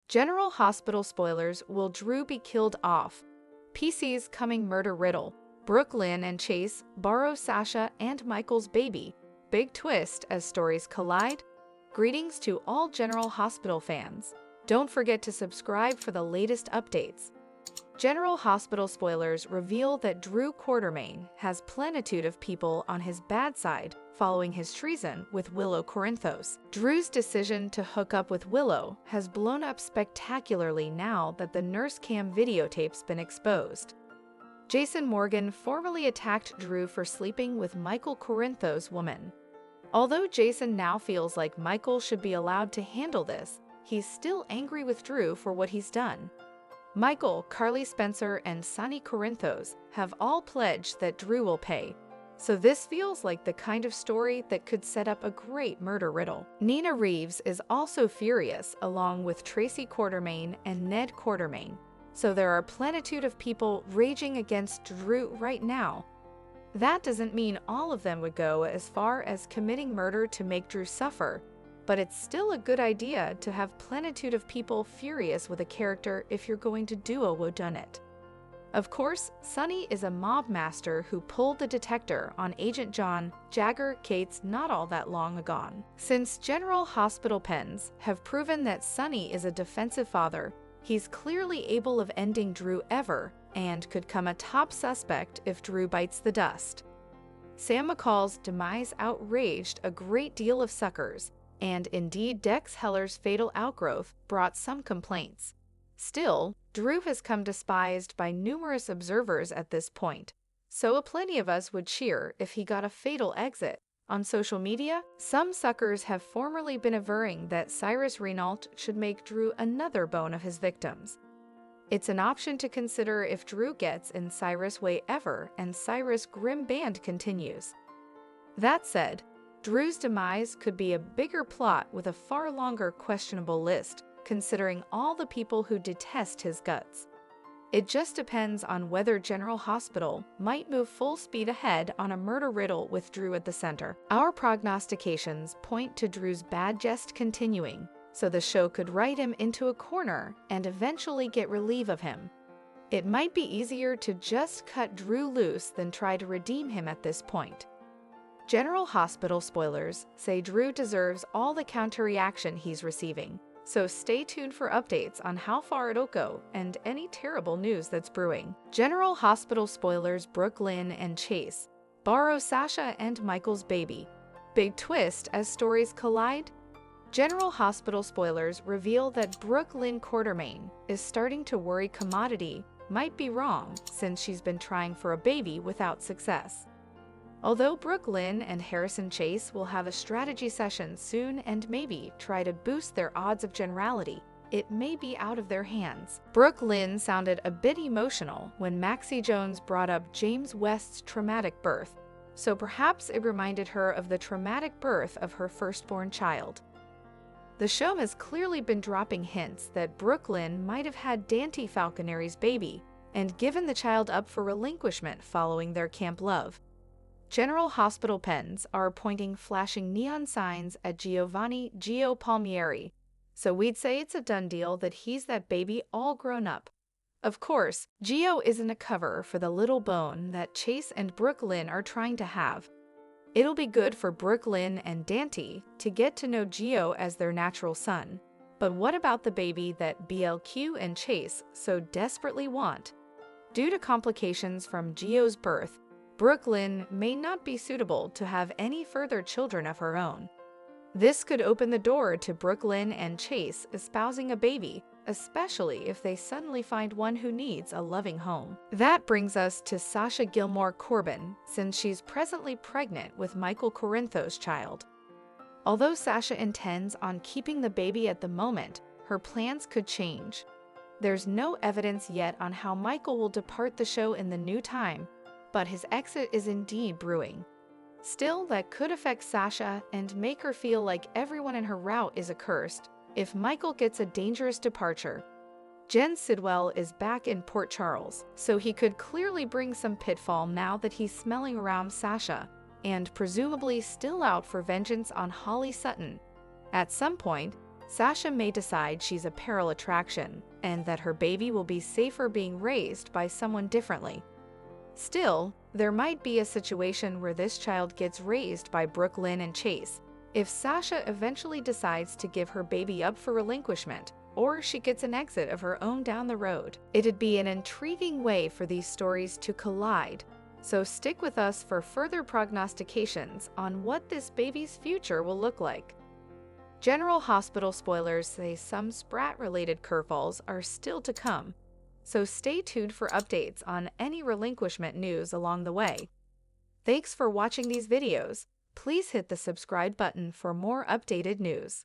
General Hospital spoilers: will Drew be killed off? PC's coming murder riddle. Brooklyn and Chase borrow Sasha and Michael's baby. Big twist as stories collide. Greetings to all General Hospital fans. Don't forget to subscribe for the latest updates. General Hospital spoilers reveal that Drew Quartermaine has plenitude of people on his bad side following his treason with Willow Corinthos. Drew's decision to hook up with Willow has blown up spectacularly now that the nurse cam videotape's been exposed. Jason Morgan formally attacked Drew for sleeping with Michael Corinthos' woman. Although Jason now feels like Michael should be allowed to handle this, he's still angry with Drew for what he's done. Michael, Carly Spencer, and Sonny Corinthos have all pledged that Drew will pay, so this feels like the kind of story that could set up a great murder riddle. Nina Reeves is also furious, along with Tracy Quartermaine and Ned Quartermaine, so there are plenitude of people raging against Drew right now. That doesn't mean all of them would go as far as committing murder to make Drew suffer, but it's still a good idea to have plenitude of people furious with a character if you're going to do a whodunit. Of course, Sonny is a mob master who pulled the detector on Agent John Jagger Cates not all that long ago. Since General Hospital pens have proven that Sonny is a defensive father, he's clearly able of ending Drew ever and could come a top suspect if Drew bites the dust. Sam McCall's demise outraged a great deal of suckers, and indeed Dex Heller's fatal outgrowth brought some complaints. Still, Drew has come despised by numerous observers at this point, so plenty of us would cheer if he got a fatal exit. On social media, some suckers have formerly been averring that Cyrus Renault should make Drew another bone of his victims. It's an option to consider if Drew gets in Cyrus' way ever and Cyrus' grim band continues. That said, Drew's demise could be a bigger plot with a far longer questionable list, considering all the people who detest his guts. It just depends on whether General Hospital might move full speed ahead on a murder riddle with Drew at the center. Our prognostications point to Drew's bad jest continuing, so the show could write him into a corner and eventually get relief of him. It might be easier to just cut Drew loose than try to redeem him at this point. General Hospital spoilers say Drew deserves all the counter-reaction he's receiving, so stay tuned for updates on how far it'll go and any terrible news that's brewing. General Hospital spoilers: Brooklyn and Chase borrow Sasha and Michael's baby. Big twist as stories collide. General Hospital spoilers reveal that Brooklyn Quartermaine is starting to worry Commodity might be wrong since she's been trying for a baby without success. Although Brooklyn and Harrison Chase will have a strategy session soon and maybe try to boost their odds of generality, it may be out of their hands. Brooklyn sounded a bit emotional when Maxie Jones brought up James West's traumatic birth, so perhaps it reminded her of the traumatic birth of her firstborn child. The show has clearly been dropping hints that Brooklyn might have had Dante Falconeri's baby and given the child up for relinquishment following their camp love. General Hospital pens are pointing flashing neon signs at Giovanni Gio Palmieri, so we'd say it's a done deal that he's that baby all grown up. Of course, Gio isn't a cover for the little bone that Chase and Brooklyn are trying to have. It'll be good for Brooklyn and Dante to get to know Gio as their natural son. But what about the baby that BLQ and Chase so desperately want? Due to complications from Gio's birth, Brooklyn may not be suitable to have any further children of her own. This could open the door to Brooklyn and Chase espousing a baby, especially if they suddenly find one who needs a loving home. That brings us to Sasha Gilmore Corbin, since she's presently pregnant with Michael Corinthos' child. Although Sasha intends on keeping the baby at the moment, her plans could change. There's no evidence yet on how Michael will depart the show in the new time, but his exit is indeed brewing. Still, that could affect Sasha and make her feel like everyone in her route is accursed if Michael gets a dangerous departure. Jen Sidwell is back in Port Charles, so he could clearly bring some pitfall now that he's smelling around Sasha, and presumably still out for vengeance on Holly Sutton. At some point, Sasha may decide she's a peril attraction and that her baby will be safer being raised by someone differently. Still, there might be a situation where this child gets raised by Brooklyn and Chase. If Sasha eventually decides to give her baby up for relinquishment, or she gets an exit of her own down the road, it'd be an intriguing way for these stories to collide. So stick with us for further prognostications on what this baby's future will look like. General Hospital spoilers say some Sprat-related curveballs are still to come, so stay tuned for updates on any relinquishment news along the way. Thanks for watching these videos. Please hit the subscribe button for more updated news.